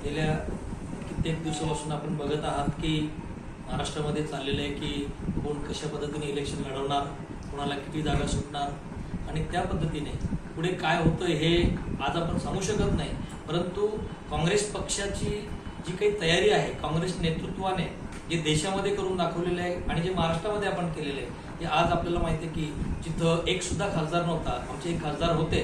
गेल्या कित्येक दिवसापासून आपण बघत आहात की महाराष्ट्रामध्ये चाललेलं आहे की कोण कशा पद्धतीने इलेक्शन लढवणार, कोणाला किती जागा सुटणार आणि त्या पद्धतीने पुढे काय होतं हे आज आपण सांगू शकत नाही. परंतु काँग्रेस पक्षाची जी काही तयारी आहे, काँग्रेस नेतृत्वाने जे देशामध्ये करून दाखवलेलं आहे आणि जे महाराष्ट्रामध्ये आपण केलेलं आहे, हे आज आपल्याला माहिती आहे की जिथं एक सुद्धा खासदार नव्हता, आमचे एक खासदार होते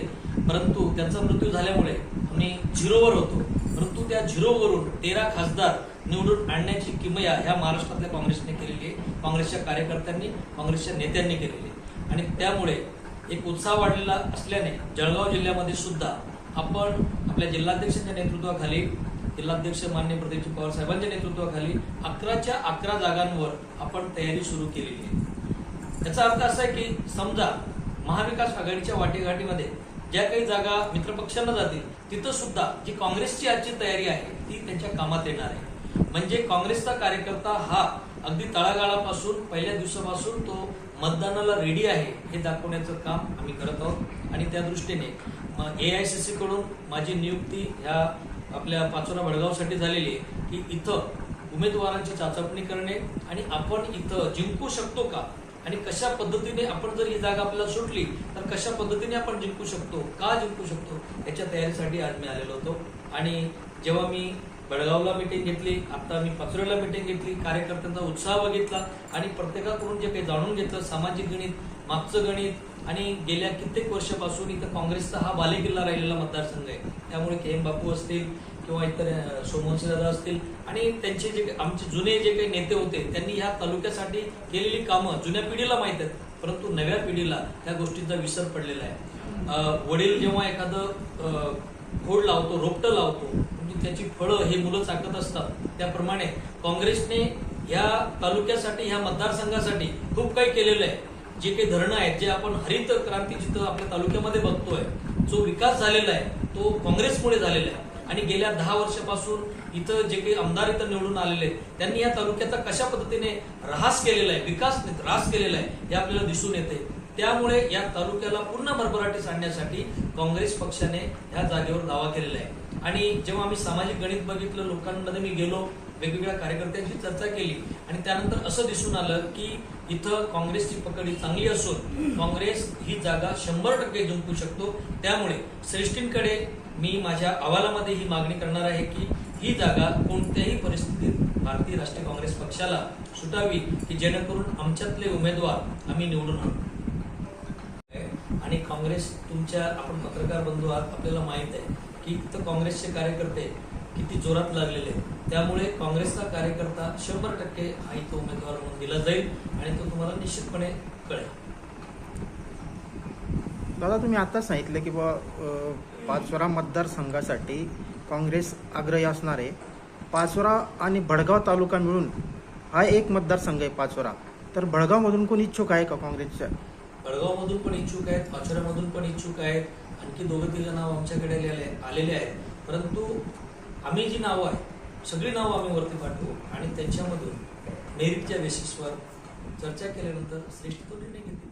परंतु त्यांचा मृत्यू झाल्यामुळे आम्ही झिरोवर होतो. परंतु त्या झिरोवरून 13 खासदार निवडून आणण्याची किमया ह्या महाराष्ट्रातल्या काँग्रेसने केलेली आहे, काँग्रेसच्या कार्यकर्त्यांनी, काँग्रेसच्या नेत्यांनी केलेली आहे. आणि त्यामुळे एक उत्साह वाढलेला असल्याने जळगाव जिल्ह्यामध्ये सुद्धा आपण आपल्या जिल्हाध्यक्षांच्या नेतृत्वाखाली, जिल्हाध्यक्ष माननीय प्रदीपजी पवार साहेबांच्या नेतृत्वाखाली 11च्या 11 जागांवर आपण तयारी सुरू केलेली आहे. याचा अर्थ असा आहे की समजा महाविकास आघाडीच्या वाटेघाटीमध्ये ज्या काही जागा मित्रपक्षांना जातील तिथं सुद्धा जी काँग्रेसची आजची तयारी आहे ती त्यांच्या कामात येणार आहे. म्हणजे काँग्रेसचा कार्यकर्ता हा अगदी तळागाळापासून पहिल्या दिवसापासून तो मतदानाला रेडी आहे हे दाखवण्याचं काम आम्ही करत आहोत. आणि त्या दृष्टीने AICC कडून माझी नियुक्ती ह्या आपल्या पाचोरा भडगावसाठी झालेली आहे की इथं उमेदवारांची चाचपणी करणे आणि आपण इथं जिंकू शकतो का आणि कशा पद्धतीने आपण जर ही जागा आपल्याला सुटली तर कशा पद्धतीने आपण जिंकू शकतो, का जिंकू शकतो याच्या तयारीसाठी आज मी आलेलो होतो. आणि जेव्हा मी बेळगावला मीटिंग घेतली, आता मी पाचोऱ्याला मीटिंग घेतली, कार्यकर्त्यांचा उत्साह बघितला आणि प्रत्येकाकडून जे काही जाणून घेतलं, सामाजिक गणित, मागचं गणित आणि गेल्या कित्येक वर्षापासून इथं काँग्रेसचा हा बालेकिल्ला राहिलेला मतदारसंघ आहे. त्यामुळे KM बापू असतील किंवा इतर सोमवंशी दादा असतील आणि त्यांचे जे आमचे जुने जे काही नेते होते त्यांनी ह्या तालुक्यासाठी केलेली कामं जुन्या पिढीला माहीत आहेत, परंतु नव्या पिढीला त्या गोष्टींचा विसर पडलेला आहे. वडील जेव्हा एखादं खोड लावतो, रोपटं लावतो, म्हणजे त्याची फळं हे मुलं चाकत असतात, त्याप्रमाणे काँग्रेसने ह्या तालुक्यासाठी, ह्या मतदारसंघासाठी खूप काही केलेलं आहे. जे काही धरणं आहेत, जे आपण हरित क्रांती जिथं आपल्या तालुक्यामध्ये बघतोय, जो विकास झालेला आहे तो काँग्रेसमुळे झालेला आहे. आणि गेल्या 10 वर्षापासून इथं जे काही आमदार इथं निवडून आलेले आहेत त्यांनी या तालुक्याचा कशा पद्धतीने ऱ्हास केलेला आहे, विकास ऱ्हास केलेला आहे हे आपल्याला दिसून येते. त्यामुळे या तालुक्याला पुन्हा भरभराटीस आणण्यासाठी काँग्रेस पक्षाने ह्या जागेवर दावा केलेला आहे. आणि जेव्हा आम्ही सामाजिक गणित बघितलं, लोकांमध्ये मी गेलो, वेगवेगळ्या कार्यकर्त्यांशी चर्चा केली आणि त्यानंतर असं दिसून आलं की इथं काँग्रेसची पकडी चांगली असून काँग्रेस ही जागा 100% जिंकू शकतो. त्यामुळे श्रेष्ठींकडे मी माझ्या अहवालामध्ये ही मागणी करणार आहे की ही जागा कोणत्याही परिस्थितीत भारतीय राष्ट्रीय काँग्रेस पक्षाला सुटावी की जेणेकरून आमच्यातले उमेदवार आम्ही निवडून आणू. आणि काँग्रेस, तुमच्या आपण पत्रकार बंधू आहात, आपल्याला माहित आहे की इथं काँग्रेसचे कार्यकर्ते किती जोरात लागलेले आहेत. त्यामुळे काँग्रेसचा कार्यकर्ता 100% हा इथं उमेदवार म्हणून दिला जाईल आणि तो तुम्हाला निश्चितपणे कळेल. दादा, तुम्ही आता सांगितलं की पाचोरा मतदारसंघासाठी काँग्रेस आग्रही असणार आहे. पाचोरा आणि भडगाव तालुका मिळून हा एक मतदारसंघ आहे पाचोरा. तर भडगावमधून कोण इच्छुक आहे का काँग्रेसच्या? भडगावमधून पण इच्छुक आहेत, पाचोऱ्यामधून पण इच्छुक आहेत. आणखी 2-3 नाव आमच्याकडे आलेले आहेत. परंतु आम्ही जी नावं आहेत सगळी नावं आम्ही वरती पाठवू आणि त्यांच्यामधून मेरिटच्या बेसिसवर चर्चा केल्यानंतर श्रेष्ठ तो निर्णय घेतील.